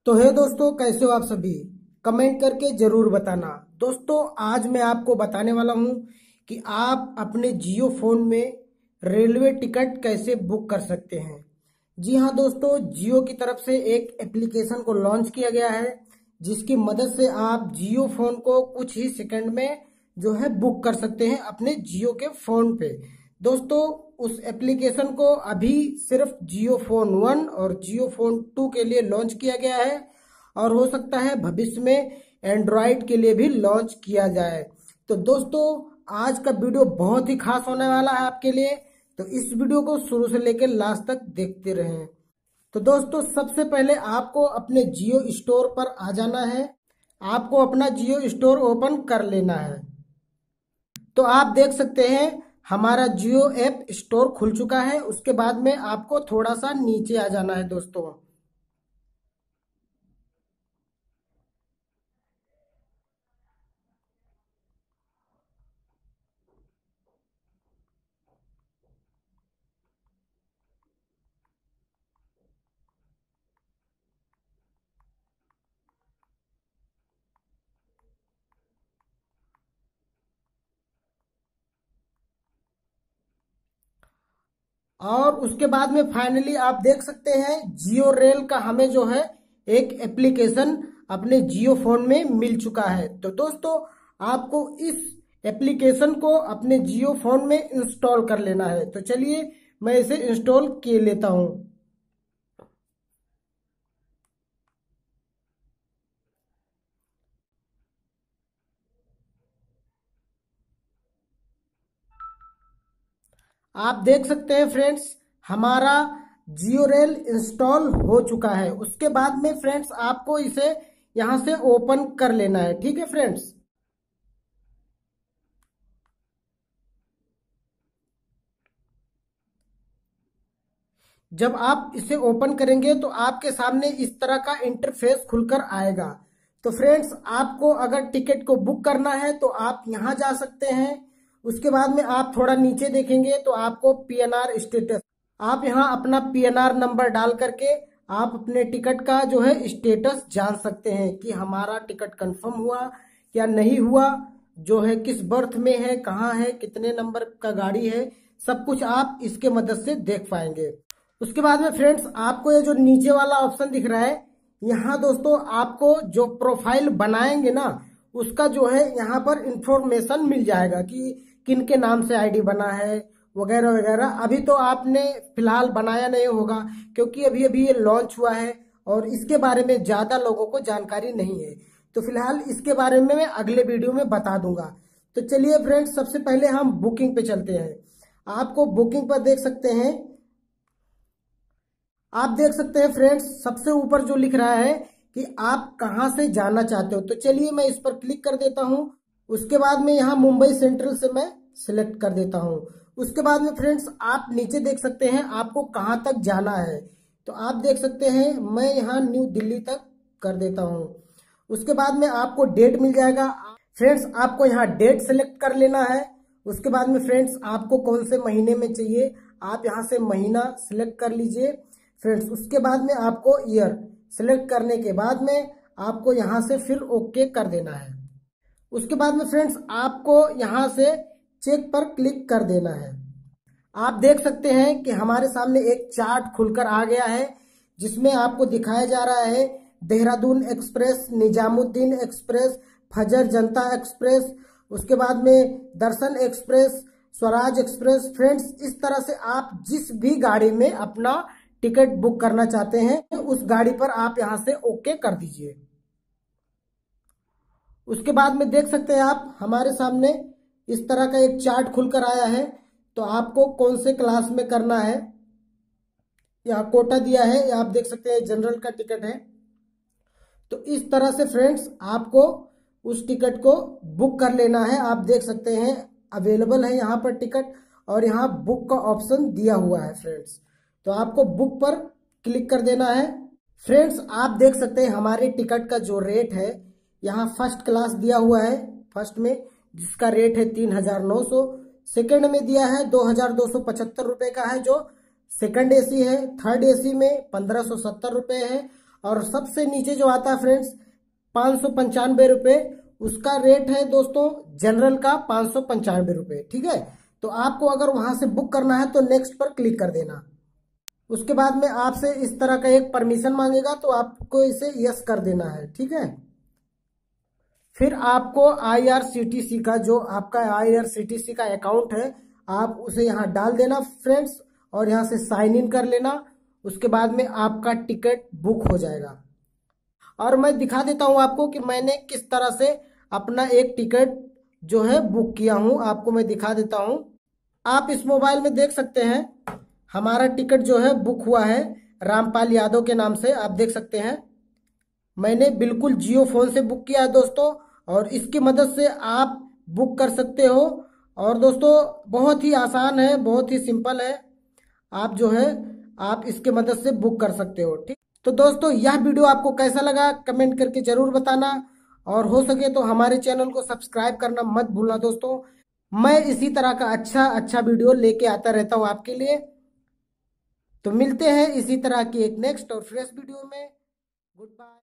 तो हे दोस्तों, कैसे हो आप सभी? कमेंट करके जरूर बताना। दोस्तों, आज मैं आपको बताने वाला हूं कि आप अपने जियो फोन में रेलवे टिकट कैसे बुक कर सकते हैं। जी हाँ दोस्तों, जियो की तरफ से एक एप्लीकेशन को लॉन्च किया गया है जिसकी मदद से आप जियो फोन को कुछ ही सेकंड में जो है बुक कर सकते हैं अपने जियो के फोन पे। दोस्तों, उस एप्लीकेशन को अभी सिर्फ जियो फोन 1 और जियो फोन 2 के लिए लॉन्च किया गया है और हो सकता है भविष्य में एंड्रॉयड के लिए भी लॉन्च किया जाए। तो दोस्तों, आज का वीडियो बहुत ही खास होने वाला है आपके लिए, तो इस वीडियो को शुरू से लेकर लास्ट तक देखते रहें। तो दोस्तों, सबसे पहले आपको अपने जियो स्टोर पर आ जाना है। आपको अपना जियो स्टोर ओपन कर लेना है। तो आप देख सकते हैं हमारा जियो ऐप स्टोर खुल चुका है। उसके बाद में आपको थोड़ा सा नीचे आ जाना है दोस्तों। और उसके बाद में फाइनली आप देख सकते हैं जियो रेल का हमें जो है एक एप्लीकेशन अपने जियो फोन में मिल चुका है। तो दोस्तों, आपको इस एप्लीकेशन को अपने जियो फोन में इंस्टॉल कर लेना है। तो चलिए मैं इसे इंस्टॉल किए लेता हूं। आप देख सकते हैं फ्रेंड्स, हमारा जियो रेल इंस्टॉल हो चुका है। उसके बाद में फ्रेंड्स आपको इसे यहां से ओपन कर लेना है। ठीक है फ्रेंड्स, जब आप इसे ओपन करेंगे तो आपके सामने इस तरह का इंटरफेस खुलकर आएगा। तो फ्रेंड्स, आपको अगर टिकट को बुक करना है तो आप यहां जा सकते हैं। उसके बाद में आप थोड़ा नीचे देखेंगे तो आपको पीएनआर स्टेटस, आप यहां अपना पीएनआर नंबर डाल करके आप अपने टिकट का जो है स्टेटस जान सकते हैं कि हमारा टिकट कंफर्म हुआ या नहीं हुआ, जो है किस बर्थ में है, कहाँ है, कितने नंबर का गाड़ी है, सब कुछ आप इसके मदद से देख पाएंगे। उसके बाद में फ्रेंड्स आपको ये जो नीचे वाला ऑप्शन दिख रहा है, यहाँ दोस्तों आपको जो प्रोफाइल बनाएंगे ना उसका जो है यहाँ पर इंफॉर्मेशन मिल जाएगा कि किन के नाम से आईडी बना है वगैरह वगैरह। अभी तो आपने फिलहाल बनाया नहीं होगा क्योंकि अभी अभी ये लॉन्च हुआ है और इसके बारे में ज्यादा लोगों को जानकारी नहीं है। तो फिलहाल इसके बारे में मैं अगले वीडियो में बता दूंगा। तो चलिए फ्रेंड्स, सबसे पहले हम बुकिंग पे चलते हैं। आपको बुकिंग पर देख सकते हैं, आप देख सकते हैं फ्रेंड्स सबसे ऊपर जो लिख रहा है कि आप कहां से जाना चाहते हो। तो चलिए मैं इस पर क्लिक कर देता हूं। उसके बाद में यहाँ मुंबई सेंट्रल से मैं सिलेक्ट कर देता हूं। उसके बाद में फ्रेंड्स आप नीचे देख सकते हैं आपको कहां तक जाना है। तो आप देख सकते हैं मैं यहाँ न्यू दिल्ली तक कर देता हूं। उसके बाद में आपको डेट मिल जाएगा। फ्रेंड्स आपको यहाँ डेट सेलेक्ट कर लेना है। उसके बाद में फ्रेंड्स आपको कौन से महीने में चाहिए, आप यहाँ से महीना सिलेक्ट कर लीजिए फ्रेंड्स। उसके बाद में आपको ईयर सिलेक्ट करने के बाद में आपको यहाँ से फिर ओके कर देना है। उसके बाद में फ्रेंड्स आपको यहाँ से चेक पर क्लिक कर देना है। आप देख सकते हैं कि हमारे सामने एक चार्ट खुलकर आ गया है जिसमें आपको दिखाया जा रहा है देहरादून एक्सप्रेस, निजामुद्दीन एक्सप्रेस, फजर जनता एक्सप्रेस, उसके बाद में दर्शन एक्सप्रेस, स्वराज एक्सप्रेस। फ्रेंड्स, इस तरह से आप जिस भी गाड़ी में अपना टिकट बुक करना चाहते हैं उस गाड़ी पर आप यहां से ओके कर दीजिए। उसके बाद में देख सकते हैं आप हमारे सामने इस तरह का एक चार्ट खुलकर आया है। तो आपको कौन से क्लास में करना है, यहाँ कोटा दिया है, या आप देख सकते हैं जनरल का टिकट है। तो इस तरह से फ्रेंड्स आपको उस टिकट को बुक कर लेना है। आप देख सकते हैं अवेलेबल है यहाँ पर टिकट और यहाँ बुक का ऑप्शन दिया हुआ है फ्रेंड्स। तो आपको बुक पर क्लिक कर देना है। फ्रेंड्स आप देख सकते हैं हमारे टिकट का जो रेट है, यहाँ फर्स्ट क्लास दिया हुआ है फर्स्ट में, जिसका रेट है 3,900। सेकंड में दिया है 2,275 रुपए का है जो सेकंड एसी है। थर्ड एसी में 1,570 रुपए है और सबसे नीचे जो आता है फ्रेंड्स 595 रुपये, उसका रेट है दोस्तों जनरल का 595 रुपये। ठीक है, तो आपको अगर वहां से बुक करना है तो नेक्स्ट पर क्लिक कर देना। उसके बाद में आपसे इस तरह का एक परमिशन मांगेगा, तो आपको इसे यस कर देना है। ठीक है, फिर आपको IRCTC का जो आपका IRCTC का अकाउंट है आप उसे यहाँ डाल देना फ्रेंड्स, और यहाँ से साइन इन कर लेना। उसके बाद में आपका टिकट बुक हो जाएगा। और मैं दिखा देता हूँ आपको कि मैंने किस तरह से अपना एक टिकट जो है बुक किया हूँ, आपको मैं दिखा देता हूँ। आप इस मोबाइल में देख सकते हैं हमारा टिकट जो है बुक हुआ है रामपाल यादव के नाम से, आप देख सकते हैं। मैंने बिल्कुल जियो फोन से बुक किया है दोस्तों, और इसकी मदद से आप बुक कर सकते हो। और दोस्तों बहुत ही आसान है, बहुत ही सिंपल है, आप जो है आप इसके मदद से बुक कर सकते हो। ठीक, तो दोस्तों यह वीडियो आपको कैसा लगा कमेंट करके जरूर बताना, और हो सके तो हमारे चैनल को सब्सक्राइब करना मत भूलना दोस्तों। मैं इसी तरह का अच्छा वीडियो लेके आता रहता हूँ आपके लिए। तो मिलते हैं इसी तरह की एक नेक्स्ट और फ्रेश वीडियो में। Good bye.